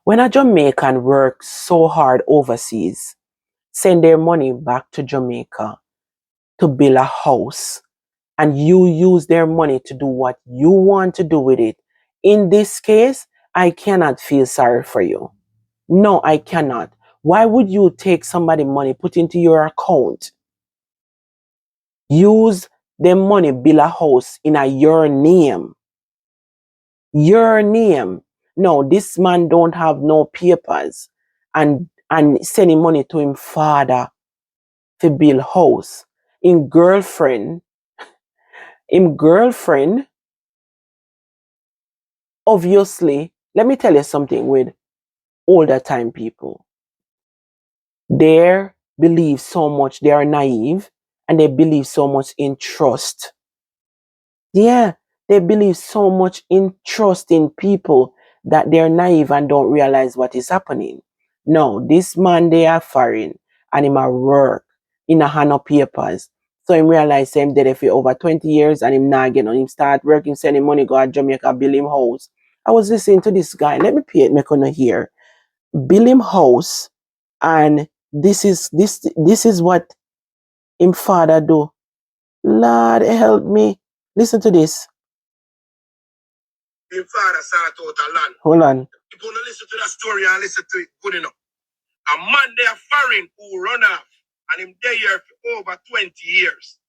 When a Jamaican works so hard overseas, send their money back to Jamaica to build a house, and you use their money to do what you want to do with it. In this case, I cannot feel sorry for you. No, I cannot. Why would you take somebody money, put into your account, use them money, build a house in your name? Your name. No, this man don't have no papers, and sending money to him father to build house. Him girlfriend, obviously, let me tell you something with older time people. They believe so much, they are naive, and they believe so much in trust. Yeah, they believe so much in trust in people that they're naive and don't realize what is happening. No, this man they are foreign and him a work in a hand of papers. So him realize him dead for over 20 years and him not get on. Him start working, sending money, go to Jamaica, build him house. I was listening to this guy. Let me play it, make on here. Build him house, and this is what him father do. Lord help me. Listen to this. Him father sought out a land. Hold on. You're going to listen to that story and listen to it good enough. A man there foreign who run off and him there here for over 20 years.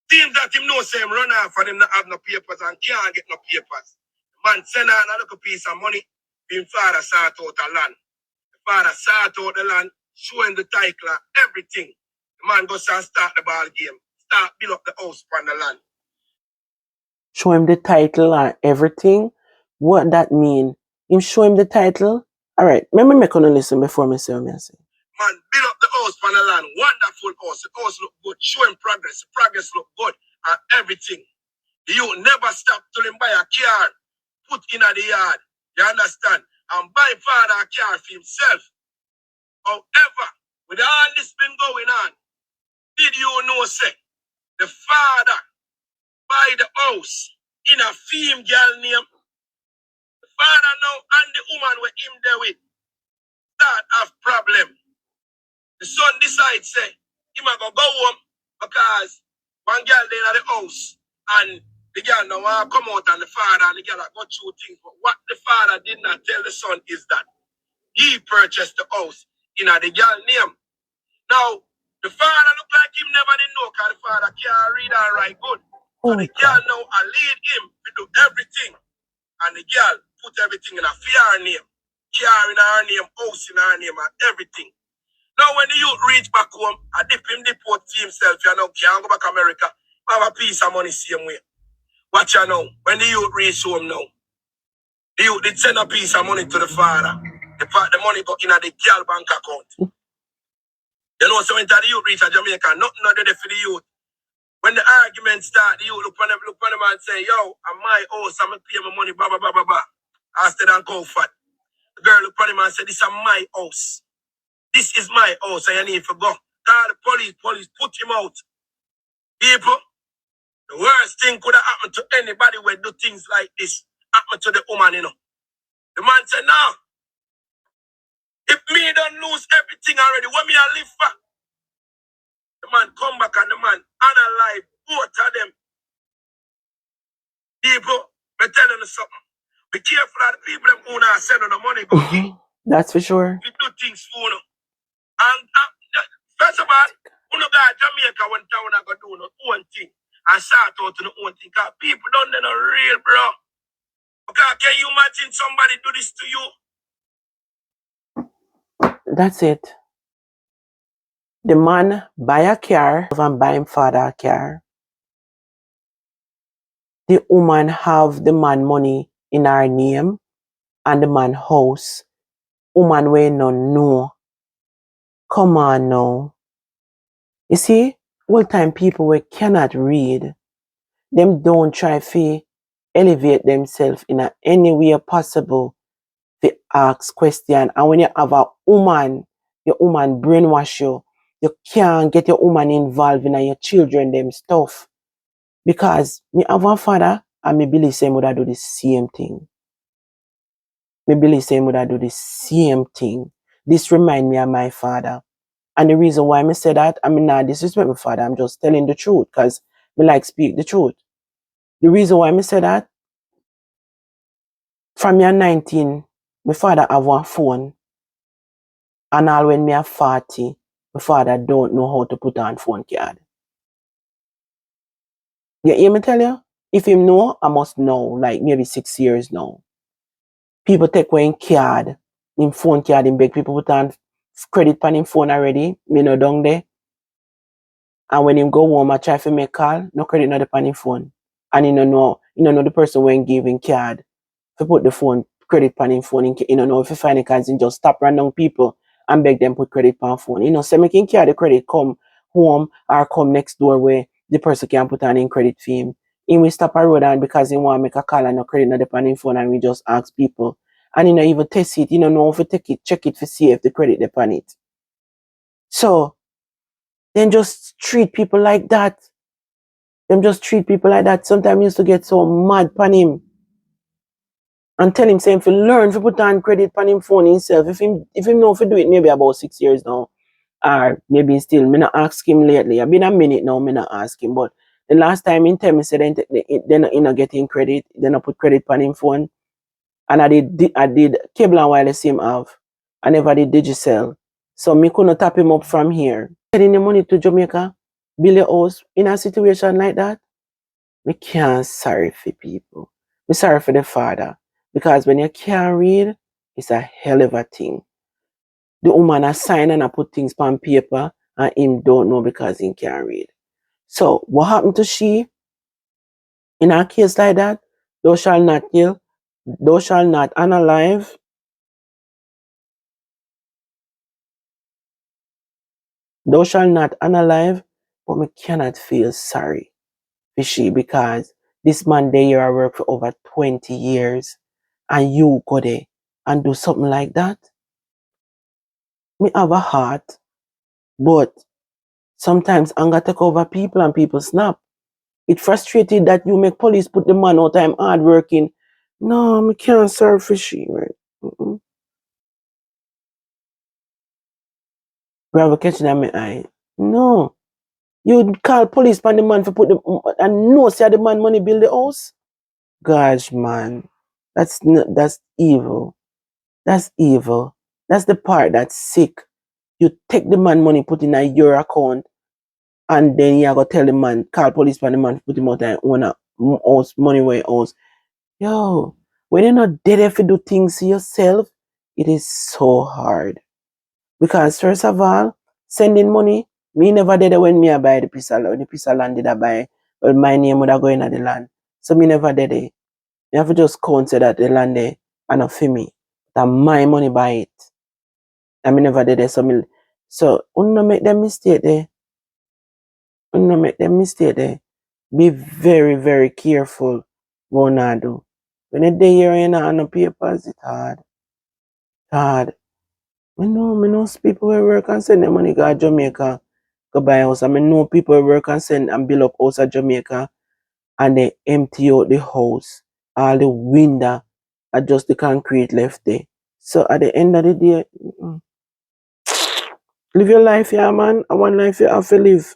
Seems that him know say him run off and him not have no papers and can't get no papers. The man send out a little piece of money. Him father sought out a land. The father sought out the land, show him the title and everything. The man goes and start the ball game. Start build up the house on the land. Show him the title and everything. What that mean? Him show him the title? Alright, let me make on listen before me say what I say. Man, build up the house on the land. Wonderful house. The house look good. Show him progress. The progress look good and everything. You never stop till him buy a car. Put in the yard. You understand? And buy father a car for himself. However, with all this been going on, did you know, say, the father buy the house in a female girl name? The father now and the woman with him there with start have problem. The son decides, say, he might go home because one girl there at the house and the girl now want to come out and the father and the girl go through things. But what the father did not tell the son is that he purchased the house in a the girl name. Now, the father look like him never did know because the father can't read and write good. And the girl now lead him to do everything. And the girl put everything in a fair name. Car in her name, house in her name, and everything. Now when the youth reach back home, I dip him deport to himself, you know, can't go back to America. Have a piece of money same way. Watch you now. When the youth reach home now, the youth did send a piece of money to the father. The money go in the girl bank account. You know, so when the youth reach a Jamaica, nothing not there for the youth. When the argument start, the youth look on them and say, yo, I'm my house, I'm going to pay my money, blah, blah, blah, blah, blah. Instead of go fat. The girl look on him and say, this is my house. This is my house, and you need to go. Call the police, put him out. People, the worst thing could have happened to anybody who do things like this. Happen to the woman, you know. The man said, no. If me don't lose everything already, what me I live for? The man come back and the man analyze both of them. People, I'm telling you something. Be careful of the people that who not send on the money go give. That's for sure. You do things for you. And first of all, you know that Jamaica when town I go do no own thing and start out to the own thing. Because people don't know real, bro. Okay, can you imagine somebody do this to you? That's it. The man buy a car and buy him father a car. The woman have the man money in her name and the man house. Woman we no know. Come on now. You see, old time people we cannot read. Them don't try to elevate themselves in any way possible to ask question. And when you have a woman, your woman brainwash you, you can't get your woman involved in your children them stuff. Because me have one father and me believe same would do the same thing. Me believe saying would I do the same thing. This remind me of my father. And the reason why I say that, I mean not disrespect my father, I'm just telling the truth, because me like speak the truth. The reason why I say that, from year 19, my father have one phone, and all when me are 40, my father don't know how to put on phone card. You hear me tell you? If him know, I must know, like maybe 6 years now. People take away in card, in phone card, in beg people put on credit pan in phone already, me no down there. And when him go home, I try to make call, no credit not the him phone. And you know the person when giving card. If you put the phone, credit pan him phone, you know, if you find the cards, you just stop random people and beg them put credit pan phone. You know, so making care the credit come home or come next door where the person can put on in credit for him. He will stop a road and because he want to make a call and no credit not the him phone and we just ask people. And you know, even test it, you know if you take it, check it to see if the credit depend it. So then just treat people like that. Them just treat people like that. Sometimes used to get so mad pan him. And tell him, say, if you learn to put on credit on him phone himself, if him know if you do it maybe about 6 years now, or maybe still, me not ask him lately. I've been a minute now, me not ask him, but the last time he tell me, said they not getting credit, they not put credit on him phone, and I did cable and wireless him have, I never did Digicel, so me couldn't tap him up from here. Sending the money to Jamaica, build a house in a situation like that, me can't sorry for people. Me sorry for the father. Because when you can't read, it's a hell of a thing. The woman has signed and I put things on paper and him don't know because he can't read. So what happened to she? In a case like that, thou shall not kill, thou shall not unalive, thou shall not unalive, but me cannot feel sorry for she because this man there you work for over 20 years and you go there and do something like that. Me have a heart, but sometimes anger take over people and people snap. It frustrated that you make police put the man out time hard working. No, me can't serve for she, right? Grab a catching at my eye. No. You call police on the man for put the and no say the man money build the house. Gosh, man. That's evil. That's evil. That's the part that's sick. You take the man money, put in your account, and then you go tell the man, call police on the man, put him out and own a house, money where house. Yo, when you're not dead if you do things to yourself, it is so hard. Because first of all, sending money, me never did it when me I buy the piece of land. The piece of land did I buy, well, my name would have go in at the land. So me never did it. You have to just consider that the land there and not for me. That my money buy it. And me never did it. So don't make them mistake there. Don't make them mistake there. Be very, very careful what you do. When you're there and you no papers, it's hard. Hard. Me know people who work and send their money to Jamaica go buy a house. I know people who work and send and build up house at Jamaica and they empty out the house. All the window are just the concrete left there. So at the end of the day, live your life, yeah man. And one life you have to live.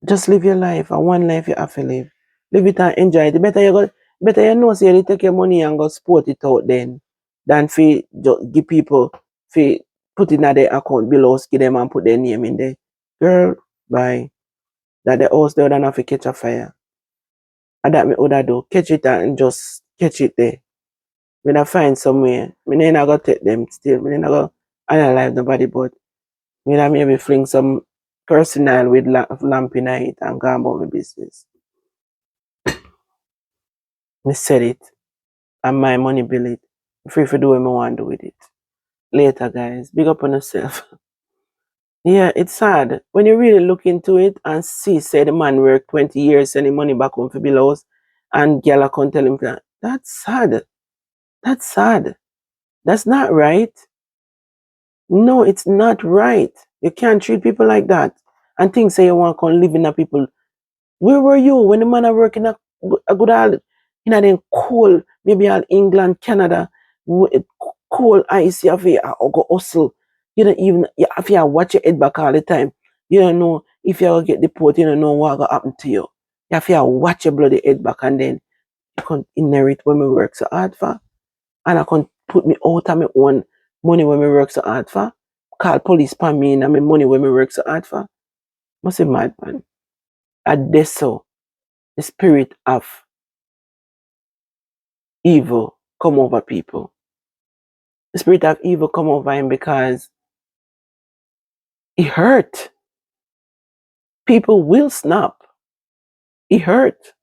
Just live your life. And one life you have to live. Live it and enjoy it. Better you know say you take your money and go sport it out then than for just give people for put in their account below, give them and put their name in there. Girl, bye. That the house there don't have to catch a fire. And that me would do. Catch it and just catch it there. When I find somewhere, me not go take them still. Me not go analyze nobody, but me not maybe fling some personal with lamp in it and go about my business. Me said it. And my money bill it. Free for do what I want to do with it. Later, guys. Big up on yourself. Yeah, it's sad. When you really look into it and see, say the man worked 20 years sending money back home for bills and girl can't tell him that. That's sad. That's sad. That's not right. No, it's not right. You can't treat people like that. And think say you want to come live in a people. Where were you when the man are working a good all in a then cold, maybe all England, Canada, cold ice, you have to go hustle. You don't even, you have to watch your head back all the time. You don't know if you get deported, you don't know what will happen to you. You have to watch your bloody head back, and then you can inherit when we work so hard for. And I can put me out of my own money when we work so hard for. Call police for me and my money when we work so hard for. Must be mad, man. At this so, the spirit of evil come over people. The spirit of evil come over him because it hurt. People will snap. It hurt.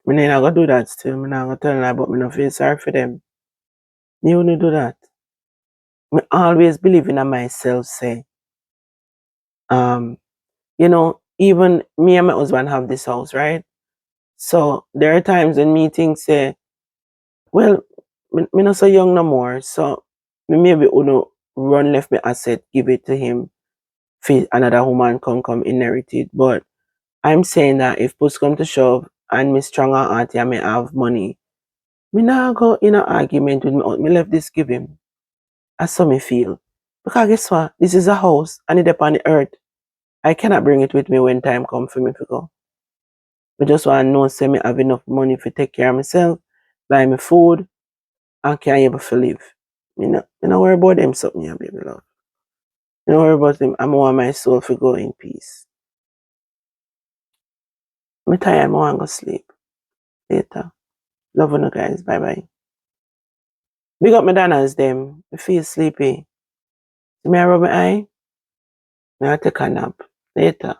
I'm not gonna do that still. I'm not gonna tell them, but I don't feel sorry for them. You wouldn't do that. I always believe in myself, say, you know, even me and my husband have this house, right? So there are times when meetings say, well, me not so young no more, so me maybe uno run left me asset, give it to him, for another woman come inherit it. But I'm saying that if push come to shove and me stronger auntie and me have money, me not go in an argument with me. Me left this give him. That's how me feel. Because guess what? This is a house and it's upon the earth. I cannot bring it with me when time come for me to go. I just want to know say me have enough money to take care of myself, buy me food, and can able to live. Me not worry about them something, yeah, baby love. Me not worry about them. I want my soul to go in peace. Me tired, I want to go sleep. Later. Love you guys. Bye bye. Big up my Donnas them. I feel sleepy. See me I rub my eye. Now I take a nap. Later.